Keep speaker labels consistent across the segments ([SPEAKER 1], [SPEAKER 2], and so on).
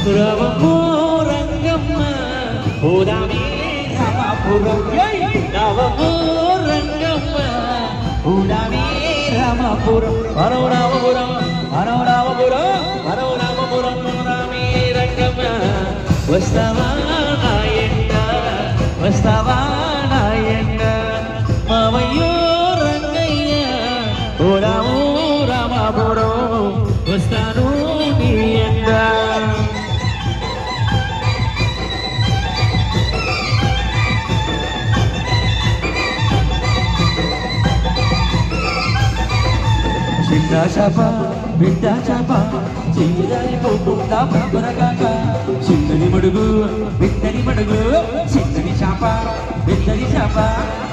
[SPEAKER 1] రవమో రంగమ్మ పూరామే రామపురం రవమో రంగమ్మ పూరామే రామపురం హరో రామపురం హరో రామపురం హరో రామపురం రామే రంగమ్మ వస్తావా నాయంట వస్తావా నాయంట మావయ్యో రంగయ్య పూరాము రామపురం వస్తాను నీ ఎండ చిన్న చాప బిడ్డ చాప చిన్నదాని పోకుండా పరపరగాక చిన్నది మడుగు బిడ్డని మడుగు చిన్నది చాప బిడ్డని చాప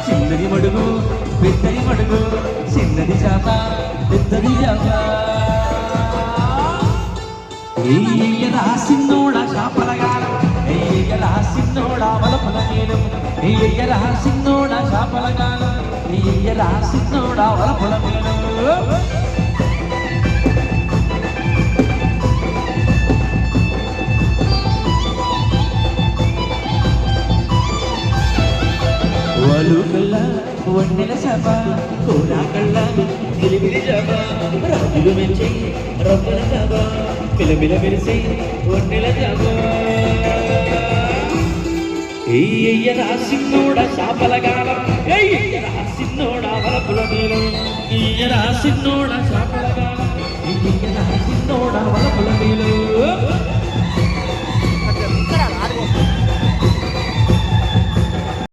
[SPEAKER 1] చిన్నది మడుగు బిడ్డని మడుగు చిన్నది చాప బిడ్డని చాప ఎయ్యరా సిన్నోడ చాపలగాల ఎయ్యరా సిన్నోడ వలపల నేను ఎయ్యరా సిన్నోడ చాపలగాల ఎయ్యరా సిన్నోడ వలపల నేను వలుకల్ల వన్నెల సభ కూరాకల్ల గిలిబిలి జబ రాజులు మెచ్చి రవ్వల సభ పిలబిల మెరిసి వన్నెల జబ ఎయ్యరా సిన్నోడ చాపలగాలం ఎయ్యరా సిన్నోడ వలపుల నీళ్ళు ఎయ్యరా సిన్నోడ